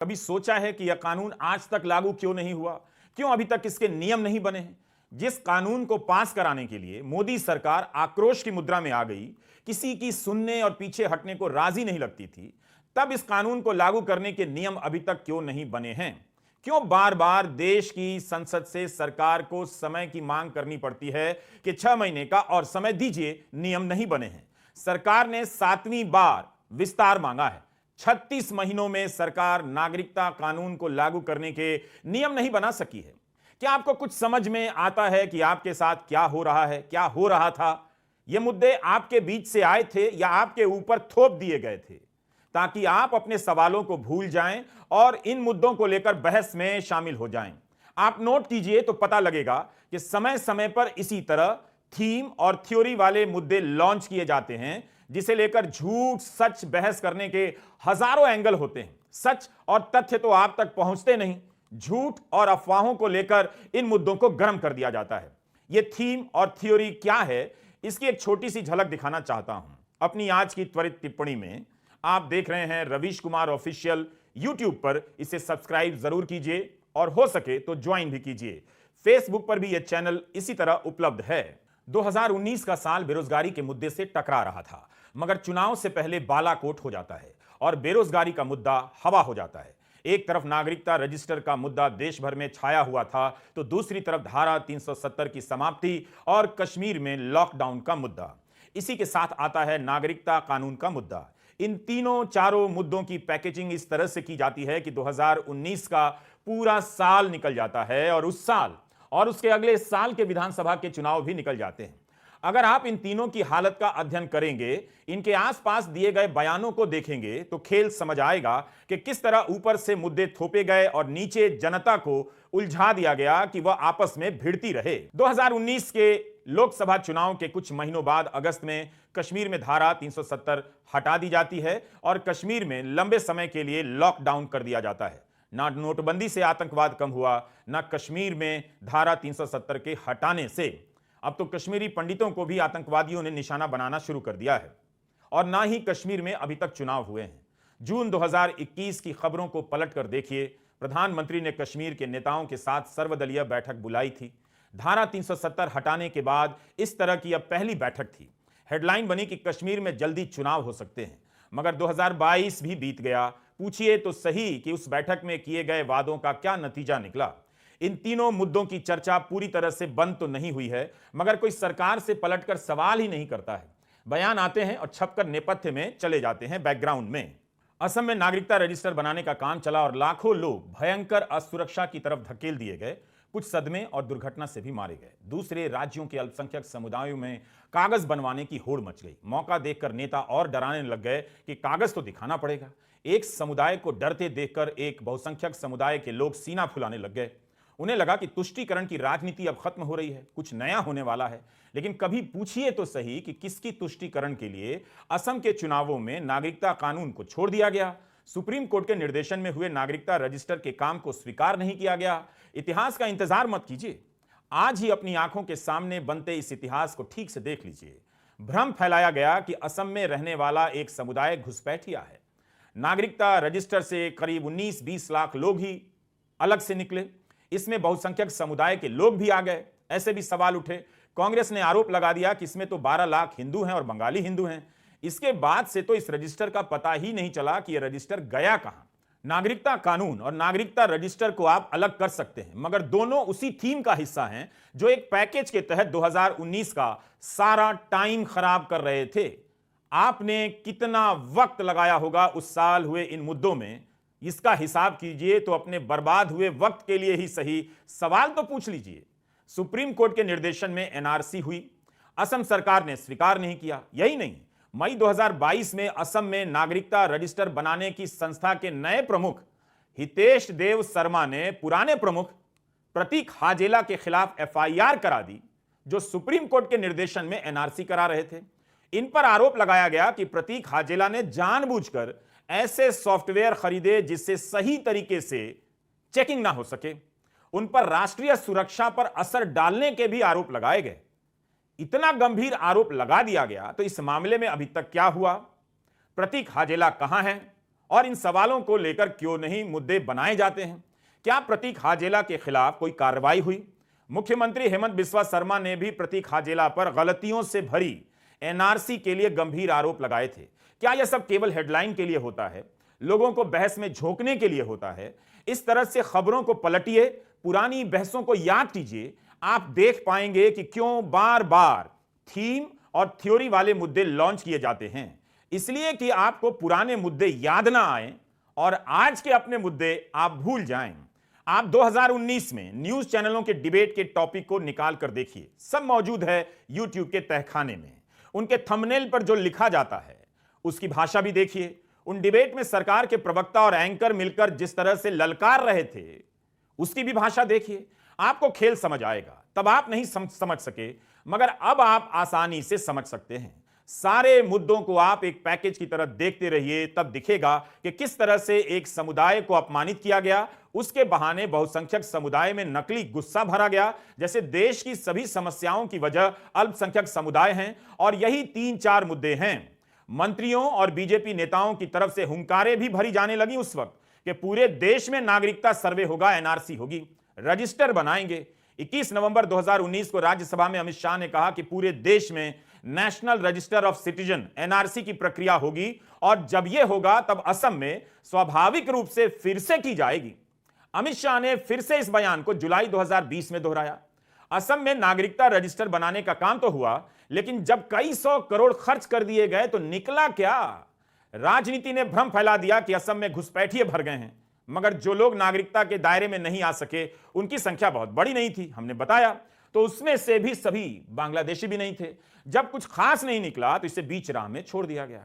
कभी सोचा है कि यह कानून आज तक लागू क्यों नहीं हुआ? क्यों अभी तक इसके नियम नहीं बने हैं? जिस कानून को पास कराने के लिए मोदी सरकार आक्रोश की मुद्रा में आ गई, किसी की सुनने और पीछे हटने को राजी नहीं लगती थी, तब इस कानून को लागू करने के नियम अभी तक क्यों नहीं बने हैं? क्यों बार बार देश की संसद से सरकार को समय की मांग करनी पड़ती है कि 6 महीने का और समय दीजिए, नियम नहीं बने हैं? सरकार ने 7वीं बार विस्तार मांगा है। 36 महीनों में सरकार नागरिकता कानून को लागू करने के नियम नहीं बना सकी है। क्या आपको कुछ समझ में आता है कि आपके साथ क्या हो रहा है, क्या हो रहा था? ये मुद्दे आपके बीच से आए थे या आपके ऊपर थोप दिए गए थे ताकि आप अपने सवालों को भूल जाएं और इन मुद्दों को लेकर बहस में शामिल हो जाएं? आप नोट कीजिए तो पता लगेगा कि समय समय पर इसी तरह थीम और थ्योरी वाले मुद्दे लॉन्च किए जाते हैं, जिसे लेकर झूठ सच बहस करने के हजारों एंगल होते हैं। सच और तथ्य तो आप तक पहुंचते नहीं, झूठ और अफवाहों को लेकर इन मुद्दों को गर्म कर दिया जाता है। यह थीम और थ्योरी क्या है, इसकी एक छोटी सी झलक दिखाना चाहता हूं अपनी आज की त्वरित टिप्पणी में। आप देख रहे हैं रवीश कुमार ऑफिशियल यूट्यूब पर, इसे सब्सक्राइब जरूर कीजिए और हो सके तो ज्वाइन भी कीजिए। फेसबुक पर भी यह चैनल इसी तरह उपलब्ध है। 2019 का साल बेरोजगारी के मुद्दे से टकरा रहा था, मगर चुनाव से पहले बालाकोट हो जाता है और बेरोजगारी का मुद्दा हवा हो जाता है। एक तरफ नागरिकता रजिस्टर का मुद्दा देश भर में छाया हुआ था, तो दूसरी तरफ धारा 370 की समाप्ति और कश्मीर में लॉकडाउन का मुद्दा। इसी के साथ आता है नागरिकता कानून का मुद्दा। इन तीनों चारों मुद्दों की पैकेजिंग इस तरह से की जाती है कि 2019 का पूरा साल निकल जाता है और उस साल और उसके अगले साल के विधानसभा के चुनाव भी निकल जाते हैं। अगर आप इन तीनों की हालत का अध्ययन करेंगे, इनके आसपास दिए गए बयानों को देखेंगे, तो खेल समझ आएगा कि किस तरह ऊपर से मुद्दे थोपे गए और नीचे जनता को उलझा दिया गया कि वह आपस में भिड़ती रहे। 2019 के लोकसभा चुनाव के कुछ महीनों बाद अगस्त में कश्मीर में धारा 370 हटा दी जाती है और कश्मीर में लंबे समय के लिए लॉकडाउन कर दिया जाता है। ना नोटबंदी से आतंकवाद कम हुआ, ना कश्मीर में धारा 370 के हटाने से। अब तो कश्मीरी पंडितों को भी आतंकवादियों ने निशाना बनाना शुरू कर दिया है। और ना ही कश्मीर में अभी तक चुनाव हुए हैं। जून 2021 की खबरों को पलट कर देखिए, प्रधानमंत्री ने कश्मीर के नेताओं के साथ सर्वदलीय बैठक बुलाई थी। धारा 370 हटाने के बाद इस तरह की अब पहली बैठक थी। हेडलाइन बनी कि कश्मीर में जल्दी चुनाव हो सकते हैं, मगर 2022 भी बीत गया। पूछिए तो सही कि उस बैठक में किए गए वादों का क्या नतीजा निकला। इन तीनों मुद्दों की चर्चा पूरी तरह से बंद तो नहीं हुई है, मगर कोई सरकार से पलटकर सवाल ही नहीं करता है। बयान आते हैं और छपकर नेपथ्य में चले जाते हैं, बैकग्राउंड में। असम में नागरिकता रजिस्टर बनाने का काम चला और लाखों लोग भयंकर असुरक्षा की तरफ धकेल दिए गए। कुछ सदमे और दुर्घटना से भी मारे गए। दूसरे राज्यों के अल्पसंख्यक समुदायों में कागज बनवाने की होड़ मच गई। मौका देखकर नेता और डराने लग गए कि कागज तो दिखाना पड़ेगा। एक समुदाय को डरते देखकर एक बहुसंख्यक समुदाय के लोग सीना फुलाने लग गए। उन्हें लगा कि तुष्टीकरण की राजनीति अब खत्म हो रही है, कुछ नया होने वाला है। लेकिन कभी पूछिए तो सही कि किसकी तुष्टीकरण के लिए असम के चुनावों में नागरिकता कानून को छोड़ दिया गया? सुप्रीम कोर्ट के निर्देशन में हुए नागरिकता रजिस्टर के काम को स्वीकार नहीं किया गया? इतिहास का इंतजार मत कीजिए, आज ही अपनी आंखों के सामने बनते इस इतिहास को ठीक से देख लीजिए। भ्रम फैलाया गया कि असम में रहने वाला एक समुदाय घुसपैठिया है। नागरिकता रजिस्टर से करीब 19-20 लाख लोग ही अलग से निकले। इसमें बहुसंख्यक समुदाय के लोग भी आ गए। ऐसे भी सवाल उठे। कांग्रेस ने आरोप लगा दिया कि इसमें तो 12 लाख हिंदू हैं और बंगाली हिंदू हैं। इसके बाद से तो इस रजिस्टर का पता ही नहीं चला कि यह रजिस्टर गया कहां। नागरिकता कानून और नागरिकता रजिस्टर को आप अलग कर सकते हैं, मगर दोनों उसी थीम का हिस्सा हैं जो एक पैकेज के तहत 2019 का सारा टाइम खराब कर रहे थे। आपने कितना वक्त लगाया होगा उस साल हुए इन मुद्दों में, इसका हिसाब कीजिए तो अपने बर्बाद हुए वक्त के लिए ही सही सवाल तो पूछ लीजिए। सुप्रीम कोर्ट के निर्देशन में एनआरसी हुई, असम सरकार ने स्वीकार नहीं किया। यही नहीं, मई 2022 में असम में नागरिकता रजिस्टर बनाने की संस्था के नए प्रमुख हितेश देव शर्मा ने पुराने प्रमुख प्रतीक हाजेला के खिलाफ एफआईआर करा दी, जो सुप्रीम कोर्ट के निर्देशन में एनआरसी करा रहे थे। इन पर आरोप लगाया गया कि प्रतीक हाजेला ने जानबूझकर ऐसे सॉफ्टवेयर खरीदे जिससे सही तरीके से चेकिंग ना हो सके। उन पर राष्ट्रीय सुरक्षा पर असर डालने के भी आरोप लगाए गए। इतना गंभीर आरोप लगा दिया गया, तो इस मामले में अभी तक क्या हुआ? प्रतीक हाजेला कहां है और इन सवालों को लेकर क्यों नहीं मुद्दे बनाए जाते हैं? क्या प्रतीक हाजेला के खिलाफ कोई कार्रवाई हुई? मुख्यमंत्री हेमंत बिस्वा शर्मा ने भी प्रतीक हाजेला पर गलतियों से भरी एनआरसी के लिए गंभीर आरोप लगाए थे। क्या यह सब केवल हेडलाइन के लिए होता है, लोगों को बहस में झोंकने के लिए होता है? इस तरह से खबरों को पलटिए, पुरानी बहसों को याद कीजिए, आप देख पाएंगे कि क्यों बार बार थीम और थ्योरी वाले मुद्दे लॉन्च किए जाते हैं। इसलिए कि आपको पुराने मुद्दे याद ना आए और आज के अपने मुद्दे आप भूल जाएं। आप 2019 में न्यूज चैनलों के डिबेट के टॉपिक को निकाल कर देखिए, सब मौजूद है यूट्यूब के तहखाने में। उनके थंबनेल पर जो लिखा जाता है उसकी भाषा भी देखिए। उन डिबेट में सरकार के प्रवक्ता और एंकर मिलकर जिस तरह से ललकार रहे थे उसकी भी भाषा देखिए। आपको खेल समझ आएगा। तब आप नहीं समझ सके, मगर अब आप आसानी से समझ सकते हैं। सारे मुद्दों को आप एक पैकेज की तरह देखते रहिए, तब दिखेगा कि किस तरह से एक समुदाय को अपमानित किया गया, उसके बहाने बहुसंख्यक समुदाय में नकली गुस्सा भरा गया, जैसे देश की सभी समस्याओं की वजह अल्पसंख्यक समुदाय हैं। और यही 3-4 मुद्दे हैं। मंत्रियों और बीजेपी नेताओं की तरफ से हुंकारें भी भरी जाने लगी उस वक्त कि पूरे देश में नागरिकता सर्वे होगा, एनआरसी होगी, रजिस्टर बनाएंगे। 21 नवंबर 2019 को राज्यसभा में अमित शाह ने कहा कि पूरे देश में national register of citizen NRC की प्रक्रिया होगी और जब यह होगा तब असम में स्वाभाविक रूप से फिर से की जाएगी। अमित शाह ने फिर से इस बयान को जुलाई 2020 में दोहराया। असम में नागरिकता रजिस्टर बनाने का काम तो हुआ, लेकिन जब कई 100 करोड़ खर्च कर दिए गए तो निकला क्या? राजनीति ने भ्रम फैला दिया कि असम में घुसपैठिए भर गए हैं, मगर जो लोग नागरिकता के दायरे में नहीं आ सके उनकी संख्या बहुत बड़ी नहीं थी, हमने बताया। तो उसमें से भी सभी बांग्लादेशी भी नहीं थे। जब कुछ खास नहीं निकला तो इसे बीच राह में छोड़ दिया गया।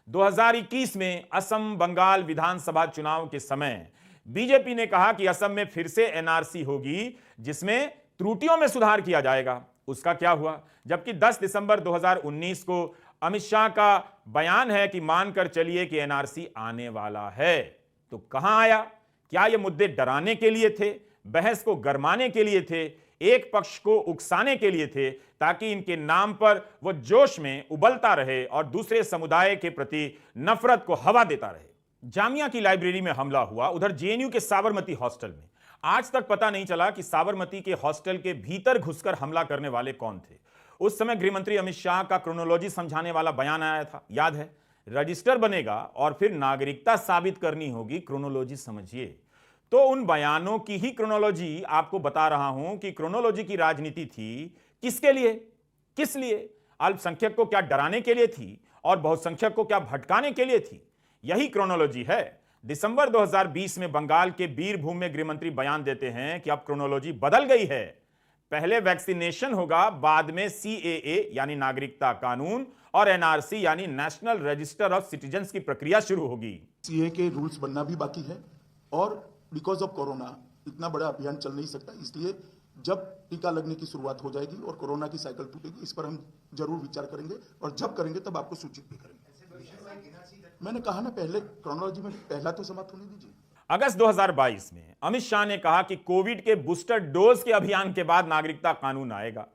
2021 में असम बंगाल विधानसभा चुनाव के समय बीजेपी ने कहा कि असम में फिर से एनआरसी होगी, जिसमें त्रुटियों में सुधार किया जाएगा। उसका क्या हुआ? जबकि 10 दिसंबर 2019 को अमित शाह का बयान है कि मानकर चलिए कि एनआरसी आने वाला है, तो कहां आया? क्या ये मुद्दे डराने के लिए थे, बहस को गरमाने के लिए थे, एक पक्ष को उकसाने के लिए थे, ताकि इनके नाम पर वो जोश में उबलता रहे और दूसरे समुदाय के प्रति नफरत को हवा देता रहे? जामिया की लाइब्रेरी में हमला हुआ, उधर जेएनयू के साबरमती हॉस्टल में आज तक पता नहीं चला कि साबरमती के हॉस्टल के भीतर घुसकर हमला करने वाले कौन थे। उस समय गृहमंत्री अमित शाह का क्रोनोलॉजी समझाने वाला बयान आया था, याद है? रजिस्टर बनेगा और फिर नागरिकता साबित करनी होगी, क्रोनोलॉजी समझिए। तो उन बयानों की ही क्रोनोलॉजी आपको बता रहा हूं कि क्रोनोलॉजी की राजनीति थी किसके लिए, किस लिए? अल्पसंख्यक को क्या डराने के लिए थी और बहुसंख्यक को क्या भटकाने के लिए थी? यही क्रोनोलॉजी है। दिसंबर 2020 में बंगाल के बीरभूम में गृहमंत्री बयान देते हैं कि अब क्रोनोलॉजी बदल गई है, पहले वैक्सीनेशन होगा, बाद में सीएए यानी नागरिकता कानून और एनआरसी यानी नेशनल रजिस्टर ऑफ सिटीजन्स की प्रक्रिया शुरू होगी। सीए के रूल्स बनना भी बाकी है और बिकॉज ऑफ कोरोना इतना बड़ा अभियान चल नहीं सकता, इसलिए जब टीका लगने की शुरुआत हो जाएगी और कोरोना की साइकिल टूटेगी, इस पर हम जरूर विचार करेंगे और जब करेंगे तब आपको सूचित भी करेंगे। मैंने कहा ना, पहले क्रोनोलॉजी में पहला तो समाप्त होने दीजिए। अगस्त 2022 में अमित शाह ने कहा कि कोविड के बूस्टर डोज के अभियान के बाद नागरिकता कानून आएगा।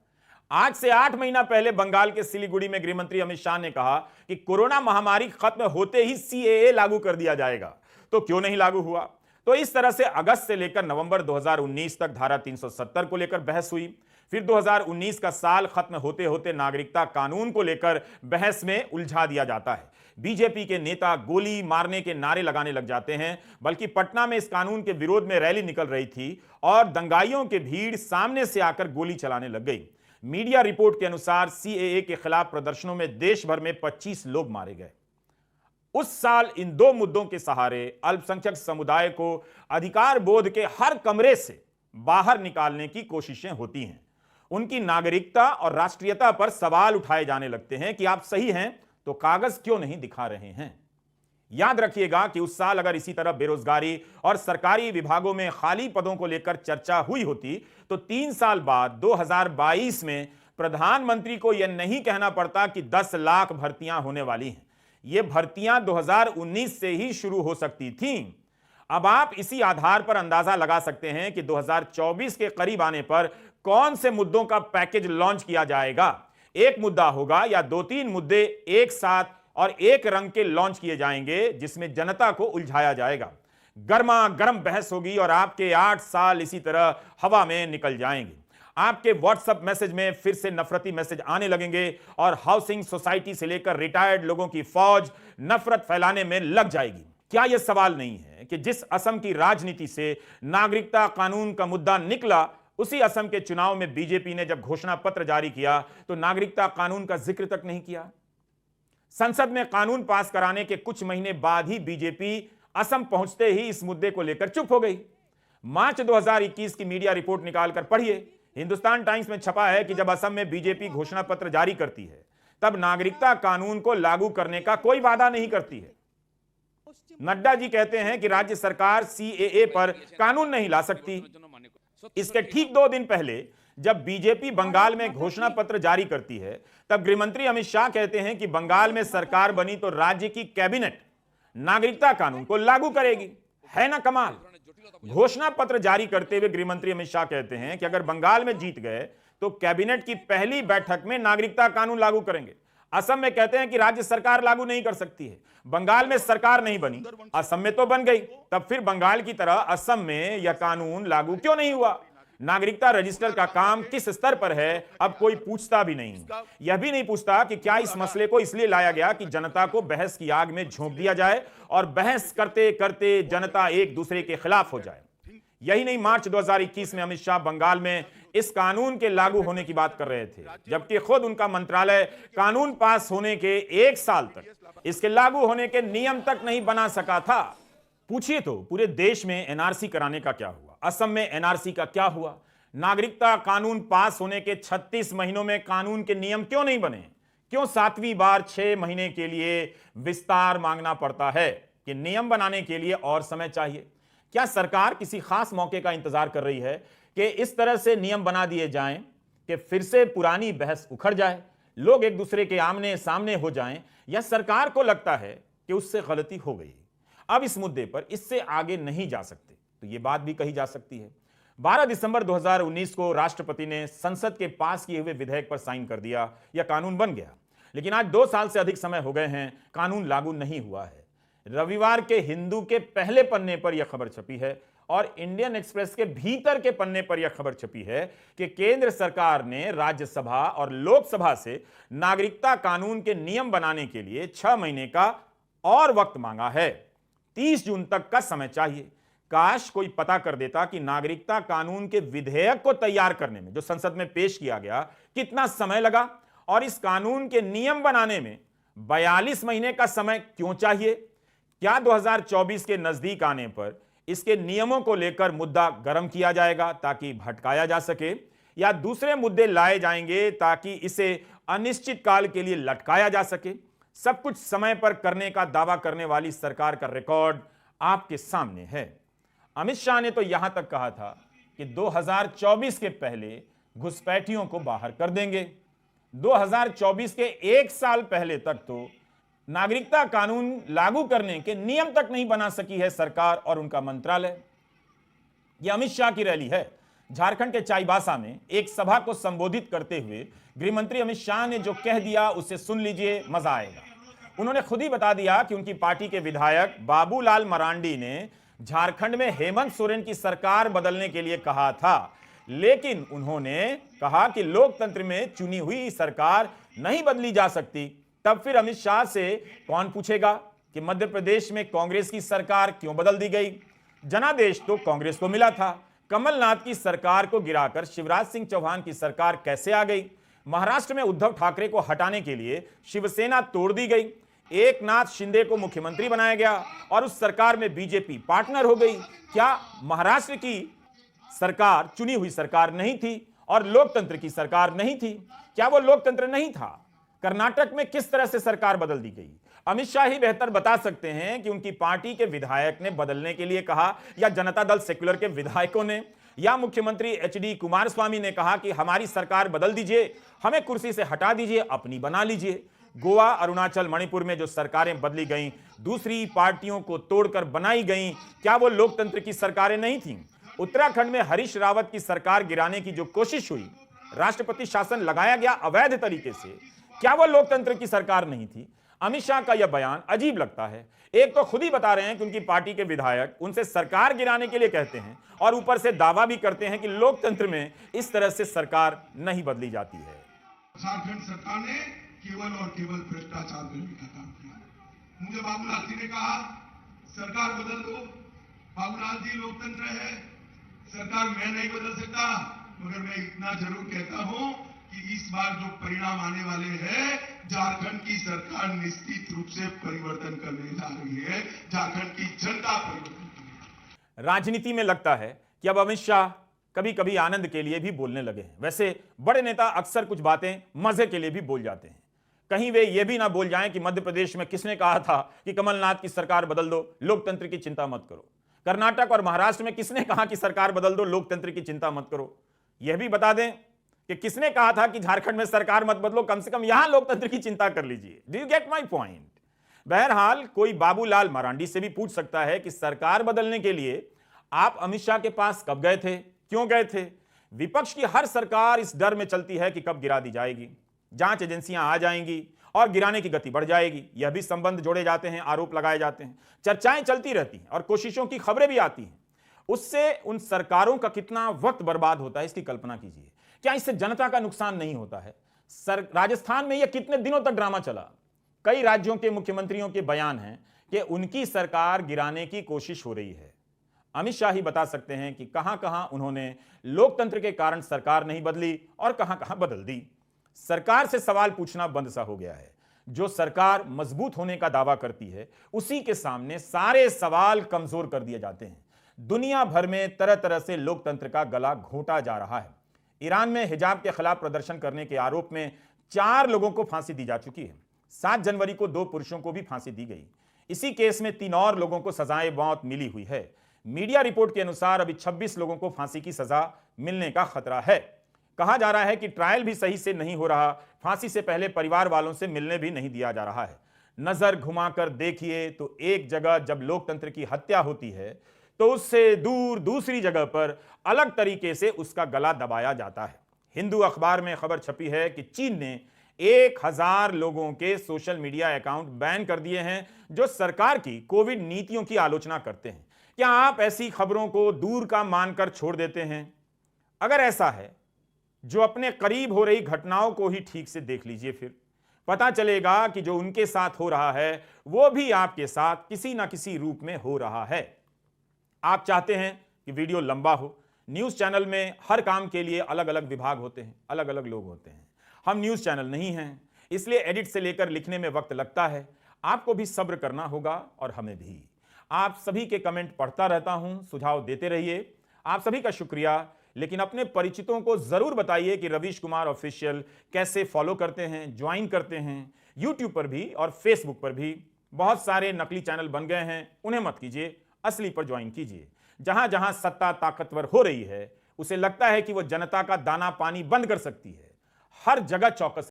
आज से 8 महीना पहले बंगाल के सिलीगुड़ी में गृहमंत्री अमित शाह ने कहा कि कोरोना महामारी खत्म होते ही सीएए लागू कर दिया जाएगा, तो क्यों नहीं लागू हुआ? तो इस तरह से अगस्त से लेकर नवंबर 2019 तक धारा 370 को लेकर बहस हुई। फिर 2019 का साल खत्म होते होते नागरिकता कानून को लेकर बहस में उलझा दिया जाता है। बीजेपी के नेता गोली मारने के नारे लगाने लग जाते हैं, बल्कि पटना में इस कानून के विरोध में रैली निकल रही थी और दंगाइयों की भीड़ सामने से आकर गोली चलाने लग गई। मीडिया रिपोर्ट के अनुसार सीएए के खिलाफ प्रदर्शनों में देश भर में 25 लोग मारे गए। उस साल इन दो मुद्दों के सहारे अल्पसंख्यक समुदाय को अधिकार बोध के हर कमरे से बाहर निकालने की कोशिशें होती हैं। उनकी नागरिकता और राष्ट्रीयता पर सवाल उठाए जाने लगते हैं कि आप सही हैं तो कागज क्यों नहीं दिखा रहे हैं। याद रखिएगा कि उस साल अगर इसी तरह बेरोजगारी और सरकारी विभागों में खाली पदों को लेकर चर्चा हुई होती तो 3 साल बाद 2022 में प्रधानमंत्री को यह नहीं कहना पड़ता कि 10 लाख भर्तियां होने वाली हैं। ये भर्तियां 2019 से ही शुरू हो सकती थीं। अब आप इसी आधार पर अंदाजा लगा सकते हैं कि 2024 के करीब आने पर कौन से मुद्दों का पैकेज लॉन्च किया जाएगा। एक मुद्दा होगा या 2-3 मुद्दे एक साथ और एक रंग के लॉन्च किए जाएंगे जिसमें जनता को उलझाया जाएगा। गर्मा गर्म बहस होगी और आपके 8 साल इसी तरह हवा में निकल जाएंगे। आपके व्हाट्सएप मैसेज में फिर से नफरती मैसेज आने लगेंगे और हाउसिंग सोसाइटी से लेकर रिटायर्ड लोगों की फौज नफरत फैलाने में लग जाएगी। क्या यह सवाल नहीं है कि जिस असम की राजनीति से नागरिकता कानून का मुद्दा निकला, उसी असम के चुनाव में बीजेपी ने जब घोषणा पत्र जारी किया तो नागरिकता कानून का जिक्र तक नहीं किया। संसद में कानून पास कराने के कुछ महीने बाद ही बीजेपी असम पहुंचते ही इस मुद्दे को लेकर चुप हो गई। मार्च 2021 की मीडिया रिपोर्ट निकालकर पढ़िए। हिंदुस्तान टाइम्स में छपा है कि जब असम में बीजेपी घोषणा पत्र जारी करती है तब नागरिकता कानून को लागू करने का कोई वादा नहीं करती है। नड्डा जी कहते हैं कि राज्य सरकार सीएए पर कानून नहीं ला सकती। इसके ठीक 2 दिन पहले जब बीजेपी बंगाल में घोषणा पत्र जारी करती है तब गृहमंत्री अमित शाह कहते हैं कि बंगाल में सरकार बनी तो राज्य की कैबिनेट नागरिकता कानून को लागू करेगी। है ना कमाल। घोषणा पत्र जारी करते हुए गृहमंत्री अमित शाह कहते हैं कि अगर बंगाल में जीत गए तो कैबिनेट की पहली बैठक में नागरिकता कानून लागू करेंगे। असम में कहते हैं कि राज्य सरकार लागू नहीं कर सकती है। बंगाल में सरकार नहीं बनी, असम में तो बन गई। तब फिर बंगाल की तरह असम में यह कानून लागू क्यों नहीं हुआ? नागरिकता रजिस्टर का काम किस स्तर पर है, अब कोई पूछता भी नहीं। यह भी नहीं पूछता कि क्या इस मसले को इसलिए लाया गया कि जनता को बहस की आग में झोंक दिया जाए और बहस करते करते जनता एक दूसरे के खिलाफ हो जाए। यही नहीं, मार्च 2021 में अमित शाह बंगाल में इस कानून के लागू होने की बात कर रहे थे, जबकि खुद उनका मंत्रालय कानून पास होने के 1 साल तक इसके लागू होने के नियम तक नहीं बना सका था। पूछिए तो पूरे देश में एनआरसी कराने का क्या हुआ, असम में एनआरसी का क्या हुआ? नागरिकता कानून पास होने के 36 महीनों में कानून के नियम क्यों नहीं बने? क्यों 7वीं बार 6 महीने के लिए विस्तार मांगना पड़ता है कि नियम बनाने के लिए और समय चाहिए? क्या सरकार किसी खास मौके का इंतजार कर रही है कि इस तरह से नियम बना दिए जाएं कि फिर से पुरानी बहस उखड़ जाए, लोग एक दूसरे के आमने सामने हो जाएं, या सरकार को लगता है कि उससे गलती हो गई, अब इस मुद्दे पर इससे आगे नहीं जा सकते? तो यह बात भी कही जा सकती है। 12 दिसंबर 2019 को राष्ट्रपति ने संसद के पास किए हुए विधेयक पर साइन कर दिया, यह कानून बन गया। लेकिन आज 2 साल से अधिक समय हो गए हैं, कानून लागू नहीं हुआ है। रविवार के हिंदू के पहले पन्ने पर यह खबर छपी है और इंडियन एक्सप्रेस के भीतर के पन्ने पर यह खबर छपी है कि केंद्र सरकार ने राज्यसभा और लोकसभा से नागरिकता कानून के नियम बनाने के लिए 6 महीने का और वक्त मांगा है। 30 जून तक का समय चाहिए। काश कोई पता कर देता कि नागरिकता कानून के विधेयक को तैयार करने में जो संसद में पेश किया गया कितना समय लगा, और इस कानून के नियम बनाने में 42 महीने का समय क्यों चाहिए। क्या 2024 के नजदीक आने पर इसके नियमों को लेकर मुद्दा गर्म किया जाएगा ताकि भटकाया जा सके, या दूसरे मुद्दे लाए जाएंगे ताकि इसे अनिश्चित काल के लिए लटकाया जा सके? सब कुछ समय पर करने का दावा करने वाली सरकार का रिकॉर्ड आपके सामने है। अमित शाह ने तो यहां तक कहा था कि 2024 के पहले घुसपैठियों को बाहर कर देंगे। 2024 के 1 साल पहले तक तो नागरिकता कानून लागू करने के नियम तक नहीं बना सकी है सरकार और उनका मंत्रालय। यह अमित शाह की रैली है। झारखंड के चाईबासा में एक सभा को संबोधित करते हुए गृहमंत्री अमित शाह ने जो कह दिया उसे सुन लीजिए, मजा आएगा। उन्होंने खुद ही बता दिया कि उनकी पार्टी के विधायक बाबूलाल मरांडी ने झारखंड में हेमंत सोरेन की सरकार बदलने के लिए कहा था, लेकिन उन्होंने कहा कि लोकतंत्र में चुनी हुई सरकार नहीं बदली जा सकती। तब फिर अमित शाह से कौन पूछेगा कि मध्य प्रदेश में कांग्रेस की सरकार क्यों बदल दी गई? जनादेश तो कांग्रेस को मिला था। कमलनाथ की सरकार को गिराकर शिवराज सिंह चौहान की सरकार कैसे आ गई? महाराष्ट्र में उद्धव ठाकरे को हटाने के लिए शिवसेना तोड़ दी गई। एकनाथ शिंदे को मुख्यमंत्री बनाया गया और उस सरकार में बीजेपी पार्टनर हो गई। क्या महाराष्ट्र की सरकार चुनी हुई सरकार नहीं थी और लोकतंत्र की सरकार नहीं थी? क्या वो लोकतंत्र नहीं था? कर्नाटक में किस तरह से सरकार बदल दी गई? अमित शाह ही बेहतर बता सकते हैं कि उनकी पार्टी के विधायक ने बदलने के लिए कहा, या जनता दल सेक्युलर के विधायकों ने, या मुख्यमंत्री एचडी कुमारस्वामी ने कहा कि हमारी सरकार बदल दीजिए, हमें कुर्सी से हटा दीजिए, अपनी बना लीजिए। गोवा, अरुणाचल, मणिपुर में जो सरकारें बदली गईं, दूसरी पार्टियों को तोड़कर बनाई गईं, क्या वो लोकतंत्र की सरकारें नहीं थीं? उत्तराखंड में हरीश रावत की सरकार गिराने की जो कोशिश हुई, राष्ट्रपति शासन लगाया गया अवैध तरीके से, क्या वो लोकतंत्र की सरकार नहीं थी? अमित शाह का यह बयान अजीब लगता है। एक तो खुद ही बता रहे हैं कि उनकी पार्टी के विधायक उनसे सरकार गिराने के लिए कहते हैं और ऊपर से दावा भी करते हैं कि लोकतंत्र में इस तरह से सरकार नहीं बदली जाती है। झारखंड सरकार ने केवल और केवल भ्रष्टाचार करने का काम किया। मुझे बाबूलाल जी ने कहा सरकार बदल दो। बाबूलाल जी लोकतंत्र है, सरकार मैं नहीं बदल सकता, मगर मैं इतना जरूर कहता हूं कि इस बार जो परिणाम आने वाले हैं, झारखंड की सरकार निश्चित रूप से परिवर्तन करने जा रही है। झारखंड की जनता परिवर्तन करेगी। राजनीति में लगता है कि अब अमित शाह कभी कभी आनंद के लिए भी बोलने लगे हैं। वैसे बड़े नेता अक्सर कुछ बातें मजे के लिए भी बोल जाते हैं। कहीं वे ये भी ना बोल जाएं कि मध्य प्रदेश में किसने कहा था कि कमलनाथ की सरकार बदल दो, लोकतंत्र की चिंता मत करो। कर्नाटक और महाराष्ट्र में किसने कहा कि सरकार बदल दो, लोकतंत्र की चिंता मत करो। यह भी बता दें कि किसने कहा था कि झारखंड में सरकार मत बदलो, कम से कम यहां लोकतंत्र की चिंता कर लीजिए। Do you get my point? बहरहाल कोई बाबूलाल मरांडी से भी पूछ सकता है कि सरकार बदलने के लिए आप अमित शाह के पास कब गए थे, क्यों गए थे? विपक्ष की हर सरकार इस डर में चलती है कि कब गिरा दी जाएगी, जांच एजेंसियां आ जाएंगी और गिराने की गति बढ़ जाएगी। यह भी संबंध जोड़े जाते हैं, आरोप लगाए जाते हैं, चर्चाएं चलती रहती हैं और कोशिशों की खबरें भी आती हैं। उससे उन सरकारों का कितना वक्त बर्बाद होता है, इसकी कल्पना कीजिए। क्या इससे जनता का नुकसान नहीं होता है? राजस्थान में यह कितने दिनों तक ड्रामा चला। कई राज्यों के मुख्यमंत्रियों के बयान हैं कि उनकी सरकार गिराने की कोशिश हो रही है। अमित शाह ही बता सकते हैं कि कहां कहां उन्होंने लोकतंत्र के कारण सरकार नहीं बदली और कहां कहां बदल दी। सरकार से सवाल पूछना बंद सा हो गया है। जो सरकार मजबूत होने का दावा करती है, उसी के सामने सारे सवाल कमजोर कर दिए जाते हैं। दुनिया भर में तरह तरह से लोकतंत्र का गला घोंटा जा रहा है। ईरान में हिजाब के खिलाफ प्रदर्शन करने के आरोप में 4 लोगों को फांसी दी जा चुकी है। 7 जनवरी को 2 पुरुषों को भी फांसी दी गई। इसी केस में 3 और लोगों को सजाए मौत मिली हुई है। मीडिया रिपोर्ट के अनुसार अभी 26 लोगों को फांसी की सजा मिलने का खतरा है। कहा जा रहा है कि ट्रायल भी सही से नहीं हो रहा, फांसी से पहले परिवार वालों से मिलने भी नहीं दिया जा रहा है। नजर घुमाकर देखिए तो एक जगह जब लोकतंत्र की हत्या होती है तो उससे दूर दूसरी जगह पर अलग तरीके से उसका गला दबाया जाता है। हिंदू अखबार में खबर छपी है कि चीन ने 1000 लोगों के सोशल मीडिया अकाउंट बैन कर दिए हैं जो सरकार की कोविड नीतियों की आलोचना करते हैं। क्या आप ऐसी खबरों को दूर का मानकर छोड़ देते हैं? अगर ऐसा है, जो अपने करीब हो रही घटनाओं को ही ठीक से देख लीजिए, फिर पता चलेगा कि जो उनके साथ हो रहा है वो भी आपके साथ किसी ना किसी रूप में हो रहा है। आप चाहते हैं कि वीडियो लंबा हो। न्यूज़ चैनल में हर काम के लिए अलग अलग विभाग होते हैं, अलग अलग लोग होते हैं। हम न्यूज़ चैनल नहीं हैं, इसलिए एडिट से लेकर लिखने में वक्त लगता है। आपको भी सब्र करना होगा और हमें भी। आप सभी के कमेंट पढ़ता रहता हूं, सुझाव देते रहिए। आप सभी का शुक्रिया। लेकिन अपने परिचितों को जरूर बताइए कि रवीश कुमार ऑफिशियल कैसे फॉलो करते हैं, ज्वाइन करते हैं। यूट्यूब पर भी और फेसबुक पर भी बहुत सारे नकली चैनल बन गए हैं, उन्हें मत कीजिए, असली पर ज्वाइन कीजिए। जहां जहां सत्ता ताकतवर हो रही है, उसे लगता है कि वह जनता का दाना पानी बंद कर सकती है। हर जगह चौकस